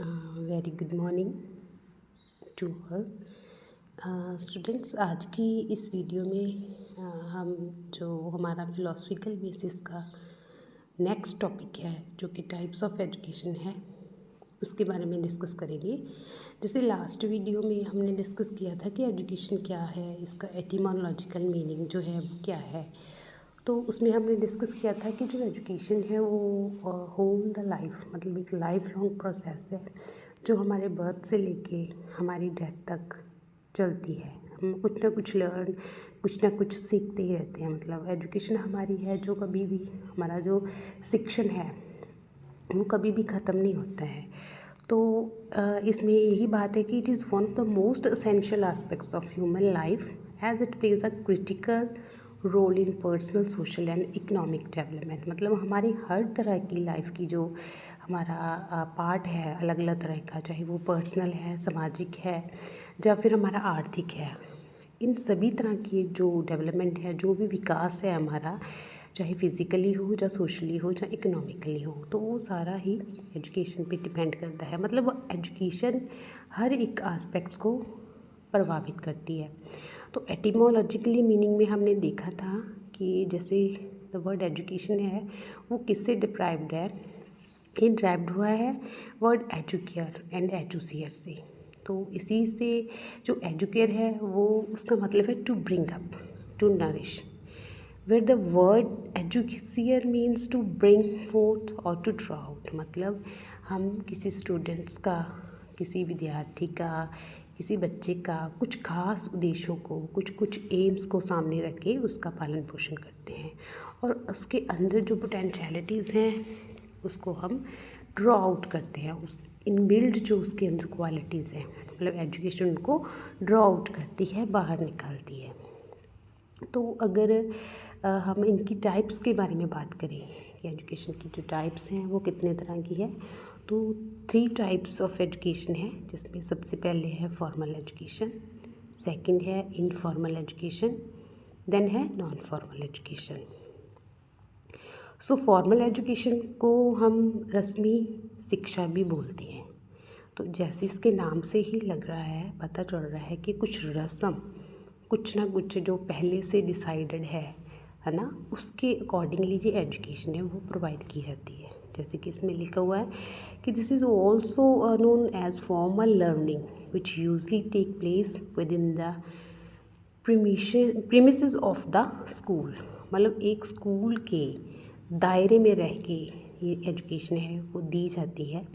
Very good morning to all students. आज की इस वीडियो में हम जो हमारा फ़िलोसफिकल बेसिस का नेक्स्ट टॉपिक है जो कि टाइप्स ऑफ एजुकेशन है उसके बारे में डिस्कस करेंगे। जैसे लास्ट वीडियो में हमने डिस्कस किया था कि एजुकेशन क्या है, इसका एटिमोलॉजिकल मीनिंग जो है वो क्या है। तो उसमें हमने डिस्कस किया था कि जो एजुकेशन है वो होल द लाइफ, मतलब एक लाइफ लॉन्ग प्रोसेस है जो हमारे बर्थ से लेके हमारी डेथ तक चलती है। हम कुछ ना कुछ लर्न, कुछ ना कुछ सीखते ही रहते हैं। मतलब एजुकेशन हमारी है जो कभी भी, हमारा जो शिक्षण है वो कभी भी ख़त्म नहीं होता है। तो इसमें यही बात है कि it is one of the most essential aspects of human life as it plays a critical role in personal, social and economic development. मतलब हमारी हर तरह की लाइफ की जो हमारा पार्ट है अलग अलग तरह का, चाहे वो पर्सनल है, सामाजिक है या फिर हमारा आर्थिक है, इन सभी तरह की जो डेवलपमेंट है, जो भी विकास है हमारा, चाहे फिज़िकली हो या सोशली हो या इकोनॉमिकली हो, तो वो सारा ही एजुकेशन पे डिपेंड करता है। मतलब एजुकेशन हर एक आस्पेक्ट्स को प्रभावित करती है। तो एटिमोलॉजिकली मीनिंग में हमने देखा था कि जैसे द वर्ड एजुकेशन है वो किससे डिप्राइव्ड है, ये ड्राइव्ड हुआ है वर्ड एजुकेयर एंड एजुसियर से। तो इसी से जो एजुकेयर है वो उसका मतलब है to bring up, to nourish, where the word educier means to bring forth or to draw out। मतलब हम किसी स्टूडेंट्स का, किसी विद्यार्थी का, किसी बच्चे का कुछ खास उद्देश्यों को, कुछ एम्स को सामने रख के उसका पालन पोषण करते हैं और उसके अंदर जो पोटेंशियलिटीज़ हैं उसको हम ड्रॉ आउट करते हैं। उस इनबिल्ड जो उसके अंदर क्वालिटीज़ हैं, मतलब एजुकेशन उनको ड्रॉ आउट करती है, बाहर निकालती है। तो अगर हम इनकी टाइप्स के बारे में बात करें कि एजुकेशन की जो टाइप्स हैं वो कितने तरह की है, तो 3 टाइप्स ऑफ एजुकेशन है, जिसमें सबसे पहले है फॉर्मल एजुकेशन, सेकंड है इनफॉर्मल एजुकेशन, देन है नॉन फॉर्मल एजुकेशन। सो फॉर्मल एजुकेशन को हम रस्मी शिक्षा भी बोलते हैं। तो जैसे इसके नाम से ही लग रहा है, पता चल रहा है कि कुछ रस्म, कुछ ना कुछ जो पहले से डिसाइडेड है ना, उसके अकॉर्डिंगली जो एजुकेशन है वो प्रोवाइड की जाती है। जैसे कि इसमें लिखा हुआ है कि this is also known as formal learning which usually take place within the premises of the school. मतलब एक स्कूल के दायरे में रह के ये एजुकेशन है वो दी जाती है।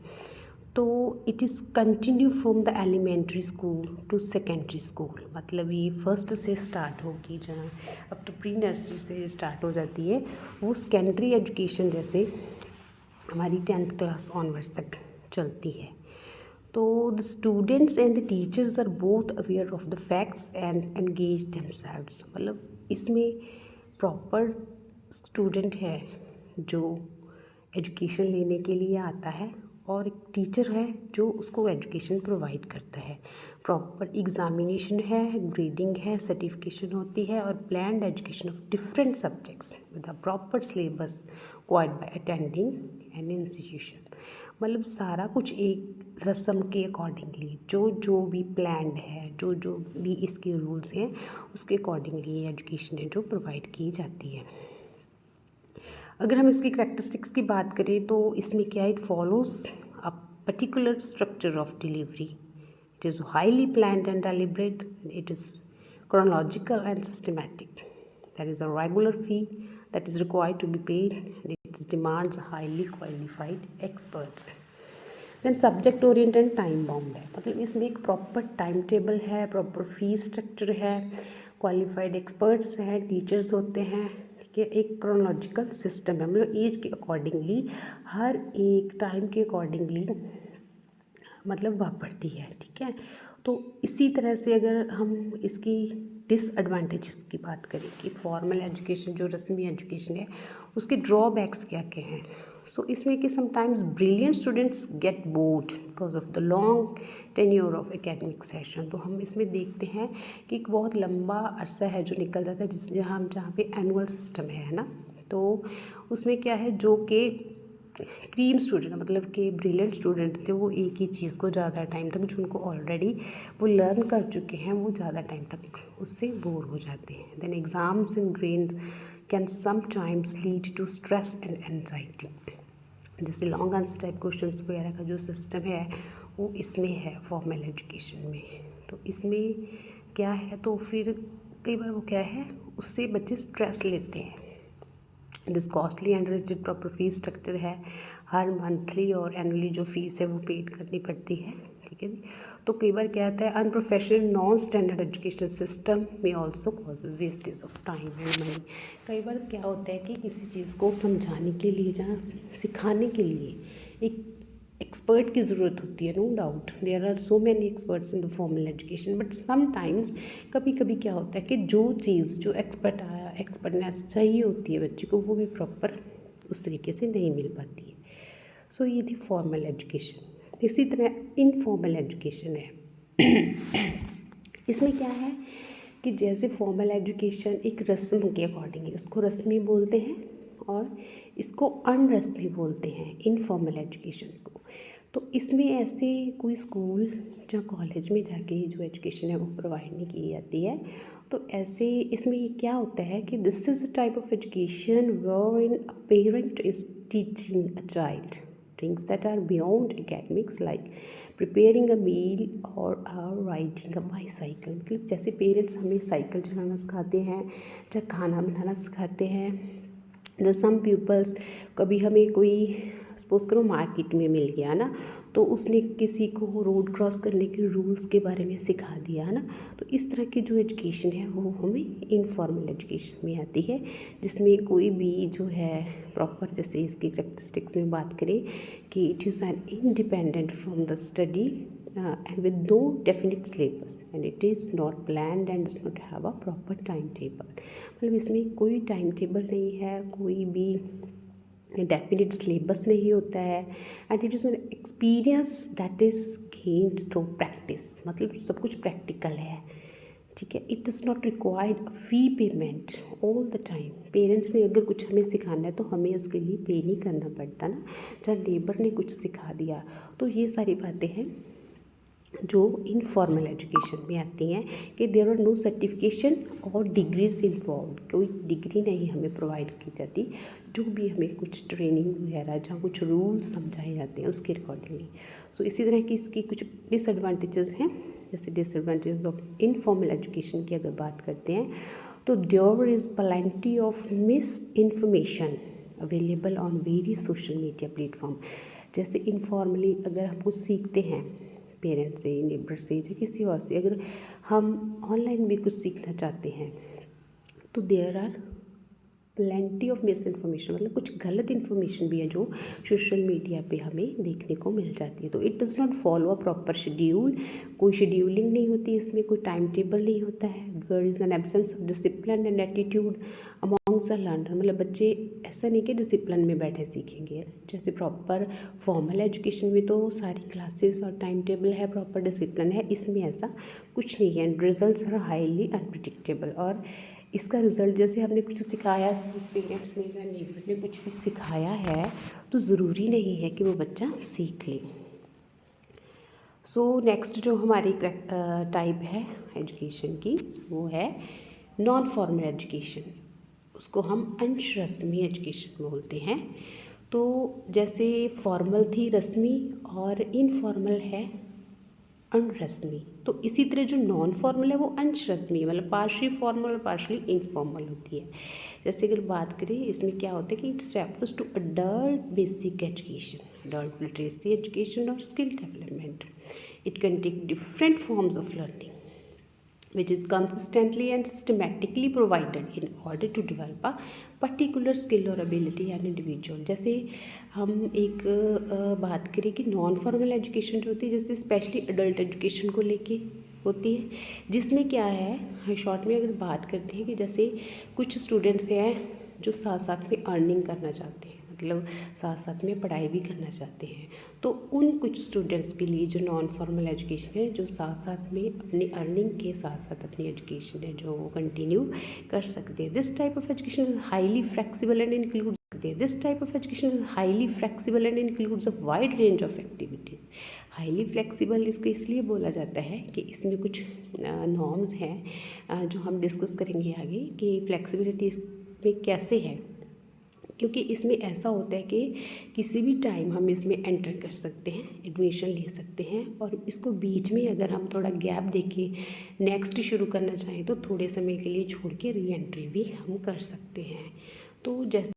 तो it is continue from the elementary school to secondary school. मतलब ये फर्स्ट से स्टार्ट होगी, जहाँ अब तो प्री नर्सरी से स्टार्ट हो जाती है, वो सेकेंडरी एजुकेशन जैसे हमारी 10th क्लास ऑनवर्ड्स तक चलती है। तो the students and the teachers are both aware of the facts and engage themselves. मतलब इसमें प्रॉपर स्टूडेंट है जो एजुकेशन लेने के लिए आता है और एक टीचर है जो उसको एजुकेशन प्रोवाइड करता है। प्रॉपर एग्जामिनेशन है, ग्रेडिंग है, सर्टिफिकेशन होती है और planned education of different subjects with a proper syllabus quite by attending an institution. मतलब सारा कुछ एक रस्म के अकॉर्डिंगली जो भी प्लान्ड है, जो भी इसके रूल्स हैं उसके अकॉर्डिंगली एजुकेशन है जो प्रोवाइड की जाती है। अगर हम इसकी करैक्टरिस्टिक्स की बात करें तो इसमें क्या है, it follows a particular structure of delivery, it is highly planned and deliberate, it is chronological and systematic, there is a regular fee that is required to be paid and it demands highly qualified experts। Then subject oriented and time bound है, मतलब इसमें एक proper time table है, proper fees structure है, qualified experts हैं, teachers होते हैं, ठीक है। एक क्रोनोलॉजिकल सिस्टम है, मतलब एज के अकॉर्डिंगली, हर एक टाइम के अकॉर्डिंगली मतलब वापरती है, ठीक है। तो इसी तरह से अगर हम इसकी डिसएडवांटेजेस की बात करें कि फॉर्मल एजुकेशन जो रस्मी एजुकेशन है उसके ड्रॉबैक्स क्या क्या हैं, सो इसमें कि sometimes brilliant students get bored because of the long tenure of academic session. तो हम इसमें देखते हैं कि एक बहुत लंबा अरसा है जो निकल जाता है, जहाँ पे एनुअल सिस्टम है ना, तो उसमें क्या है जो कि क्रीम स्टूडेंट मतलब कि ब्रिलियंट स्टूडेंट थे, वो एक ही चीज़ को ज़्यादा टाइम तक, जो उनको ऑलरेडी वो लर्न कर चुके हैं, वो ज़्यादा टाइम तक उससे बोर हो जाते हैं। Then exams in grade can sometimes lead to stress and anxiety. जैसे लॉन्ग आंसर टाइप क्वेश्चंस वगैरह का जो सिस्टम है वो इसमें है फॉर्मल एजुकेशन में। तो इसमें क्या है, तो फिर कई बार वो क्या है, उससे बच्चे स्ट्रेस लेते हैं। This costly and rigid proper fees structure है, हर मंथली और एनुअली जो फीस है वो पेड करनी पड़ती है, ठीक है जी। तो कई बार क्या आता है, unprofessional non standard education system में also causes wastage of time and money. कई बार क्या होता है कि किसी चीज़ को समझाने के लिए, जहाँ सिखाने के लिए एक एक्सपर्ट की ज़रूरत होती है, no doubt there are so many experts in the formal education, but sometimes कभी कभी क्या होता है कि जो चीज़ जो एक्सपर्टनेस चाहिए होती है बच्चे को, वो भी प्रॉपर उस तरीके से नहीं मिल पाती है। सो ये थी फॉर्मल एजुकेशन। इसी तरह इनफॉर्मल एजुकेशन है। इसमें क्या है कि जैसे फॉर्मल एजुकेशन एक रस्म के अकॉर्डिंग, इसको रस्मी बोलते हैं और इसको अनरस्मी बोलते हैं इनफॉर्मल एजुकेशन को। तो इसमें ऐसे कोई स्कूल या कॉलेज में जाके जो एजुकेशन है वो प्रोवाइड नहीं की जाती है। तो ऐसे इसमें ये क्या होता है कि this is a type of education wherein a parent is teaching a child things that are beyond academics like preparing a meal or riding a bicycle। मतलब जैसे पेरेंट्स हमें साइकिल चलाना सिखाते हैं या खाना बनाना सिखाते हैं, द सम पीपल्स, कभी हमें कोई सपोज़ करो मार्केट में मिल गया ना, तो उसने किसी को रोड क्रॉस करने के रूल्स के बारे में सिखा दिया है ना। तो इस तरह की जो एजुकेशन है वो हमें इनफॉर्मल एजुकेशन में आती है, जिसमें कोई भी जो है प्रॉपर, जैसे इसकी कैरेक्टरिस्टिक्स में बात करें कि it is an independent from the study and with no definite syllabus and it is not planned and does not have a proper timetable। मतलब इसमें कोई टाइम टेबल नहीं है, कोई भी डेफिनेट सिलेबस नहीं होता है, and it is an experience that is gained through practice. मतलब सब कुछ प्रैक्टिकल है, ठीक है। It does not required fee payment all the time. Parents ने अगर कुछ हमें सिखाना है तो हमें उसके लिए पे नहीं करना पड़ता ना, चाहे नेबर ने कुछ सिखा दिया। तो ये सारी बातें हैं जो इनफॉर्मल एजुकेशन में आती हैं कि देयर आर नो सर्टिफिकेशन और डिग्रीज इन्वॉल्व। कोई डिग्री नहीं हमें प्रोवाइड की जाती, जो भी हमें कुछ ट्रेनिंग वगैरह जहाँ कुछ रूल्स समझाए जाते हैं उसके अकॉर्डिंगली। सो इसी तरह की इसकी कुछ डिसएडवांटेजेस हैं। जैसे डिसएडवांटेज ऑफ इनफॉर्मल एजुकेशन की अगर बात करते हैं तो there is plenty of misinformation available on various social media platform. जैसे इनफॉर्मली अगर हम कुछ सीखते हैं पेरेंट्स से, नेबर से या किसी और से, अगर हम ऑनलाइन भी कुछ सीखना चाहते हैं तो there are plenty of misinformation, मतलब कुछ गलत इन्फॉर्मेशन भी है जो सोशल मीडिया पे हमें देखने को मिल जाती है। तो it does not follow a proper schedule, कोई शेड्यूलिंग नहीं होती इसमें, कोई टाइम टेबल नहीं होता है। There is an absence of discipline and attitude amongst the learner. मतलब बच्चे ऐसा नहीं कि डिसिप्लिन में बैठे सीखेंगे, जैसे प्रॉपर फॉर्मल एजुकेशन में तो सारी क्लासेस और टाइम टेबल है, प्रॉपर डिसिप्लिन है, इसमें ऐसा कुछ नहीं है। रिजल्ट्स आर हाईली अनप्रिडिक्टेबल, और इसका रिज़ल्ट जैसे हमने कुछ सिखाया, पेरेंट्स ने या नेबर ने कुछ भी सिखाया है तो ज़रूरी नहीं है कि वो बच्चा सीख ले। सो नेक्स्ट जो हमारी टाइप है एजुकेशन की वो है नॉन फॉर्मल एजुकेशन। उसको हम अंश रस्मी एजुकेशन बोलते हैं। तो जैसे फॉर्मल थी रस्मी और इनफॉर्मल है अनरस्मी, तो इसी तरह जो नॉन फॉर्मल है वो अंश रस्मी है, मतलब पार्शली फॉर्मल और पार्शली इनफॉर्मल होती है। जैसे अगर बात करें इसमें क्या होता है कि it's refers to adult basic education, adult literacy education और skill development. It can take different forms of learning which is consistently and systematically provided in order to develop a particular skill or ability an individual। जैसे हम एक बात करें कि non formal education जो होती है, जैसे स्पेशली अडल्ट एजुकेशन को लेके होती है, जिसमें क्या है, शॉर्ट में अगर बात करते हैं कि जैसे कुछ स्टूडेंट्स हैं जो साथ साथ में अर्निंग करना चाहते हैं, मतलब साथ साथ में पढ़ाई भी करना चाहते हैं, तो उन कुछ स्टूडेंट्स के लिए जो नॉन फॉर्मल एजुकेशन है, जो साथ साथ में अपनी अर्निंग के साथ साथ अपनी एजुकेशन है जो वो कंटिन्यू कर सकते हैं। This type of education highly flexible and include सकते हैं। This type of education is highly flexible and includes a wide range of activities. Highly flexible इसको इसलिए बोला जाता है कि इसमें कुछ नॉर्म्स हैं जो हम डिस्कस करेंगे आगे कि फ्लेक्सिबिलिटी इसमें कैसे है, क्योंकि इसमें ऐसा होता है कि किसी भी टाइम हम इसमें एंटर कर सकते हैं, एडमिशन ले सकते हैं, और इसको बीच में अगर हम थोड़ा गैप देके नेक्स्ट शुरू करना चाहें तो थोड़े समय के लिए छोड़ के री एंट्री भी हम कर सकते हैं। तो जैसे